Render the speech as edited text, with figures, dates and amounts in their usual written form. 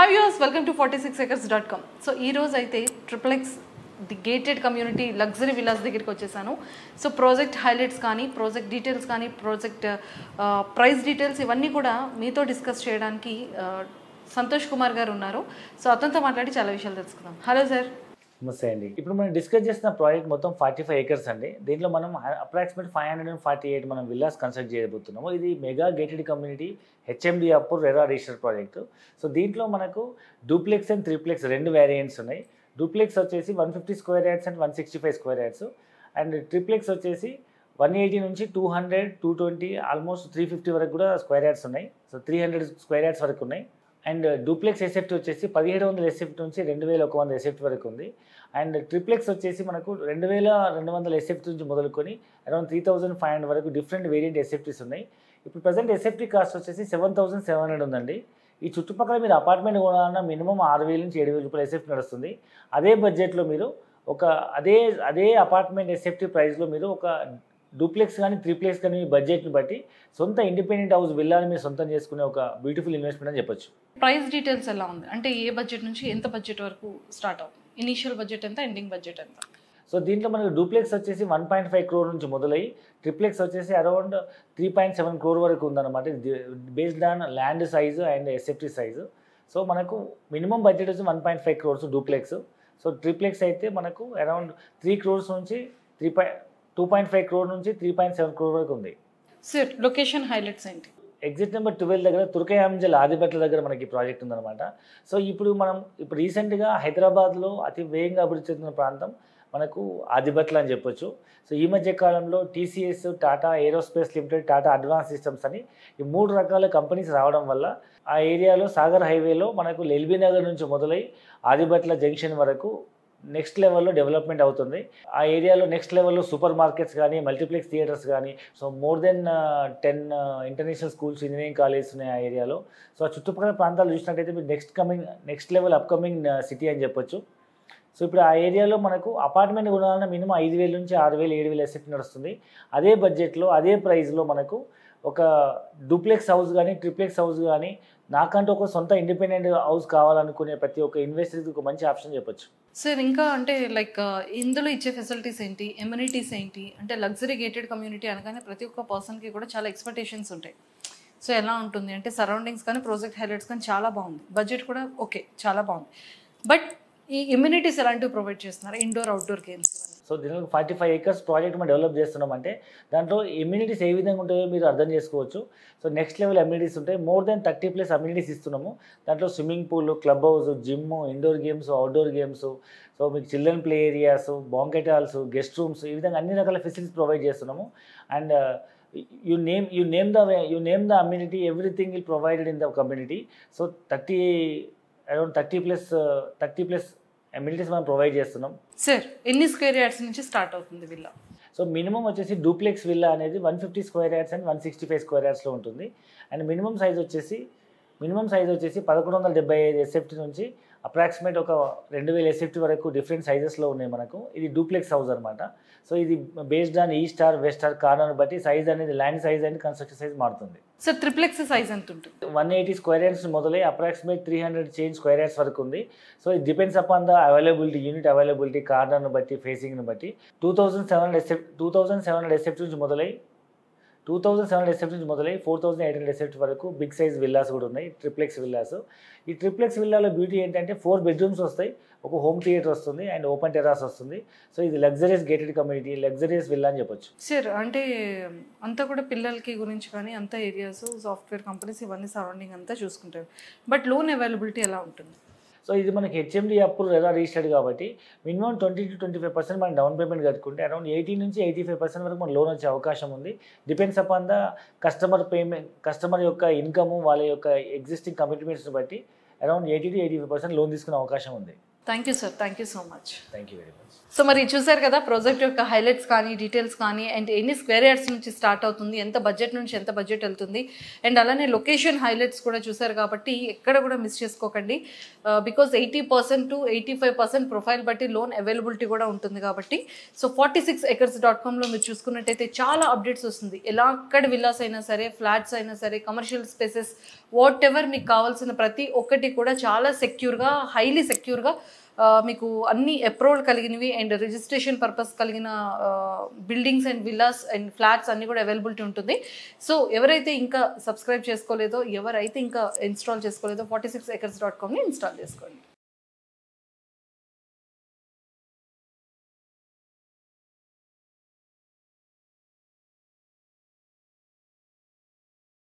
Hi viewers, welcome to 46acres.com. So ఈ రోజు అయితే triplex the gated community luxury Vilas దగ్గరికి వచ్చేసాను. సో ప్రాజెక్ట్ హైలైట్స్ కానీ, ప్రాజెక్ట్ డీటెయిల్స్ కానీ, ప్రాజెక్ట్ ప్రైస్ డీటెయిల్స్ ఇవన్నీ కూడా మీతో డిస్కస్ చేయడానికి సంతోష్ కుమార్ గారు ఉన్నారు. సో అతనితో మాట్లాడి చాలా విషయాలు తెలుసుకుందాం. Hello sir. నమస్తే అండి. ఇప్పుడు మనం డిస్కస్ చేసిన ప్రాజెక్ట్ మొత్తం 45 acres అండి. దీంట్లో మనం అప్రాక్సిమేట్ 548 మనం విల్లాస్ కన్స్ట్రక్ట్ చేయబోతున్నాము. ఇది mega gated community HMD approved RERA register project. So దీంట్లో మనకు డూప్లెక్స్ అండ్ త్రీప్లెక్స్ రెండు వేరియంట్స్ ఉన్నాయి. డూప్లెక్స్ వచ్చేసి 150 square yards and 165 square yards, and triplex వచ్చేసి 180 నుంచి 200, 220 ఆల్మోస్ట్ 350 వరకు కూడా స్క్వేర్ యార్డ్స్ ఉన్నాయి. సో 300 స్క్వేర్ యార్డ్స్ వరకు ఉన్నాయి. అండ్ డూప్లెక్స్ ఎసెప్ట్ వచ్చేసి 1700 ఎసెప్ట్ నుంచి 2100 ఎసెప్ట్ వరకు ఉంది. అండ్ ట్రిప్లెక్స్ వచ్చేసి మనకు 2200 ఎసెప్ట్ నుంచి మొదలుకొని అరౌండ్ 3500 వరకు డిఫరెంట్ వేరియంట్ ఎసెప్టీస్ ఉన్నాయి. ఇప్పుడు ప్రజెంట్ ఎసెప్టీ కాస్ట్ వచ్చేసి 7700 ఉందండి. ఈ చుట్టుపక్కల మీరు అపార్ట్మెంట్ కొనాలన్నా మినిమం 6000 నుంచి 7000 రూపాయలు ఎసెప్ట్ నడుస్తుంది. అదే బడ్జెట్లో మీరు ఒక అదే అపార్ట్మెంట్ ఎసెప్టీ ప్రైస్లో మీరు ఒక డూప్లెక్స్ కానీ త్రీప్లెక్స్ కానీ మీ బడ్జెట్ని బట్టి సొంత ఇండిపెండెంట్ హౌస్ విల్లాని మీరు సొంతం చేసుకునే ఒక బ్యూటిఫుల్ ఇన్వెస్ట్మెంట్ అని చెప్పొచ్చు. ప్రైస్ డీటెయిల్స్ ఎలా ఉంది అంటే ఏ బడ్జెట్ నుంచి ఎంత బడ్జెట్ వరకు స్టార్ట్ అవుతుంది? ఇనీషియల్ బడ్జెట్ ఎంత, ఎండింగ్ బడ్జెట్ ఎంత? సో దీంట్లో మనకు డూప్లెక్స్ వచ్చేసి 1.5 crore నుంచి మొదలై ట్రిప్లెక్స్ వచ్చేసి అరౌండ్ 3.7 crore వరకు ఉందన్నమాట. Based on land size and ఎసెప్టీ size. So మనకు మినిమం బడ్జెట్ వచ్చి 1.5 crores డూప్లెక్స్. సో ట్రిప్లెక్స్ అయితే మనకు అరౌండ్ 3 crores నుంచి 2.5 crore నుంచి 3.7 crore వరకు ఉంది. సార్ లొకేషన్ హైలైట్స్ ఏంటి? ఎగ్జిట్ నెంబర్ 12 దగ్గర తుర్కయాంజల్ ఆదిబట్ల దగ్గర మనకి ప్రాజెక్ట్ ఉందన్నమాట. సో ఇప్పుడు రీసెంట్గా హైదరాబాద్లో అతి వేగంగా అభివృద్ధి చెందిన ప్రాంతం మనకు ఆదిబట్ల అని చెప్పొచ్చు. సో ఈ మధ్య కాలంలో TCS, Tata aerospace limited, Tata advance systems అని ఈ 3 రకాల కంపెనీస్ రావడం వల్ల ఆ ఏరియాలో సాగర్ హైవేలో మనకు ఎల్బీ నగర్ నుంచి మొదలై ఆదిబట్ల జంక్షన్ వరకు నెక్స్ట్ లెవెల్లో డెవలప్మెంట్ అవుతుంది. ఆ ఏరియాలో నెక్స్ట్ లెవెల్లో సూపర్ మార్కెట్స్ కానీ, మల్టీప్లెక్స్ థియేటర్స్ కానీ, so more than 10 international schools, engineering colleges ఉన్నాయి ఆ ఏరియాలో. సో ఆ చుట్టుపక్కల ప్రాంతాలు చూసినట్టయితే మీరు నెక్స్ట్ లెవెల్ అప్కమింగ్ సిటీ అని చెప్పొచ్చు. సో ఇప్పుడు ఆ ఏరియాలో మనకు అపార్ట్మెంట్ కొనాలన్నా మినిమం 5000 నుంచి 6000, 7000 ఎసెప్ట్ నడుస్తుంది. అదే బడ్జెట్లో అదే ప్రైస్లో మనకు ఒక డూప్లెక్స్ హౌస్ కానీ, ట్రిప్లెక్స్ హౌస్ కానీ, నాకంటూ ఒక సొంత ఇండిపెండెంట్ హౌస్ కావాలనుకునే ప్రతి ఒక్క ఇన్వెస్టర్కి ఒక మంచి ఆప్షన్ చెప్పొచ్చు. సార్ ఇంకా అంటే లైక్ ఇందులో ఇచ్చే ఫెసిలిటీస్ ఏంటి, ఎమ్యూనిటీస్ ఏంటి? అంటే లగ్జరీ గేటెడ్ కమ్యూనిటీ అనగానే ప్రతి ఒక్క పర్సన్కి కూడా చాలా ఎక్స్పెక్టేషన్స్ ఉంటాయి. సో ఎలా ఉంటుంది అంటే సరౌండింగ్స్ కానీ, ప్రాజెక్ట్ హైలైట్స్ కానీ చాలా బాగుంది, బడ్జెట్ కూడా ఓకే చాలా బాగుంది. బట్ ఈ ఇమ్యూనిటీస్ ఎలాంటివి ప్రొవైడ్ చేస్తున్నారు? Indoor, outdoor games. సో దీనికి 45 acres ప్రాజెక్ట్ మనం డెవలప్ చేస్తున్నామంటే దాంట్లో ఇమ్యూనిటీస్ ఏ విధంగా ఉంటాయో మీరు అర్థం చేసుకోవచ్చు. సో నెక్స్ట్ లెవెల్ అమ్యూనిటీస్ ఉంటాయి. మోర్ దెన్ 30+ అమ్యూనిటీస్ ఇస్తున్నాము. దాంట్లో swimming pool, club house, gym, indoor games, outdoor games, so మీకు children play areas, banquet halls, guest rooms, ఈ విధంగా అన్ని రకాల ఫెసిలిటీస్ ప్రొవైడ్ చేస్తున్నాము. And you name the amenity, everything will provided in the community. So around 30+ amenities మనం provide చేస్తున్నాం. Sir ఎన్ని square yards నుంచి స్టార్ట్ అవుతుంది విల్లా? సో మినిమం వచ్చేసి డూప్లెక్స్ విల్లా అనేది 150 స్క్వేర్ యార్డ్స్ అండ్ 165 స్క్వేర్ యార్డ్స్లో ఉంటుంది. అండ్ మినిమం సైజ్ వచ్చేసి 1175 SFT నుంచి అప్రాక్సిమేట్ ఒక 2000 ఎస్ఎఫ్టీ వరకు డిఫరెంట్ సైజెస్లో ఉన్నాయి మనకు. ఇది డూప్లెక్స్ హౌస్ అనమాట. సో ఇది based on east or west or corner బట్టి సైజ్ అనేది land size and construction size మారుతుంది. సార్ ట్రిప్లెక్స్ సైజ్ ఎంత ఉంటుంది? 180 స్క్వేర్ యార్డ్స్ మొదలై అప్రాక్సిమేట్ 300 చేంజ్ స్క్వేర్ యార్డ్స్ వరకు ఉంది. So it depends upon the availability, unit availability, కార్నర్ను బట్టి, ఫేసింగ్ని బట్టి. 2700 ఎస్ఎఫ్టీ నుంచి మొదలై 4800 ఎసెప్ట్ వరకు బిగ్ సైజ్ విల్లాస్ కూడా ఉన్నాయి, ట్రిప్లెక్స్ విల్లాస్. ఈ ట్రిప్లెక్స్ విల్లాలో బ్యూటీ ఏంటంటే 4 bedrooms వస్తాయి, ఒక హోమ్ థియేటర్ వస్తుంది అండ్ ఓపెన్ టెరాస్ వస్తుంది. సో ఇది luxurious gated community, luxurious villa అని చెప్పొచ్చు. సార్ అంటే అంతా కూడా పిల్లలకి గురించి కానీ అంతా ఏరియాస్, సాఫ్ట్వేర్ కంపెనీస్ ఇవన్నీ సరౌండింగ్ అంతా చూసుకుంటారు. బట్ లోన్ అవైలబిలిటీ ఎలా ఉంటుంది? సో ఇది మనకి హెచ్ఎండి అప్పుడు రెరా రిజిస్టర్డ్ కాబట్టి మినిమం 20 to 25% మనం డౌన్ పేమెంట్ కట్టుకుంటే అరౌండ్ 80 నుంచి 85% వరకు మన లోన్ వచ్చే అవకాశం ఉంది. డిపెండ్స్ అపాన్ ద కస్టమర్ యొక్క ఇన్కమ్, వాళ్ళ యొక్క ఎగ్జిస్టింగ్ కమిట్మెంట్స్ని బట్టి అరౌండ్ 80 to 85% లోన్ తీసుకునే అవకాశం ఉంది. Thank you sir, thank you so much. Thank you very much. So మరి చూసారు కదా ప్రాజెక్ట్ యొక్క హైలైట్స్ కానీ డీటెయిల్స్ కానీ అండ్ ఎన్ని స్క్వేర్ యార్డ్స్ నుంచి స్టార్ట్ అవుతుంది, ఎంత బడ్జెట్ నుంచి ఎంత బడ్జెట్ వెళ్తుంది, అండ్ అలానే లొకేషన్ హైలైట్స్ కూడా చూసారు కాబట్టి ఎక్కడ కూడా మిస్ చేసుకోకండి. బికాజ్ 80% to 85% ప్రొఫైల్ బట్టి లోన్ అవైలబిలిటీ కూడా ఉంటుంది కాబట్టి. సో 46acres.comలో మీరు చూసుకున్నట్టయితే చాలా అప్డేట్స్ వస్తుంది. ఎక్కడ విల్లాస్ అయినా సరే, ఫ్లాట్స్ అయినా సరే, కమర్షియల్ స్పేసెస్, వాట్ ఎవర్ మీకు కావాల్సిన ప్రతి ఒక్కటి కూడా చాలా సెక్యూర్గా, హైలీ సెక్యూర్గా మీకు అన్ని అప్రూవల్ కలిగినవి అండ్ రిజిస్ట్రేషన్ పర్పస్ కలిగిన buildings and villas and flats అన్నీ కూడా అవైలబిలిటీ ఉంటుంది. సో ఎవరైతే ఇంకా సబ్స్క్రైబ్ చేసుకోలేదో, ఎవరైతే ఇంకా ఇన్స్టాల్ చేసుకోలేదో 46acres.comని ఇన్స్టాల్ చేసుకోండి.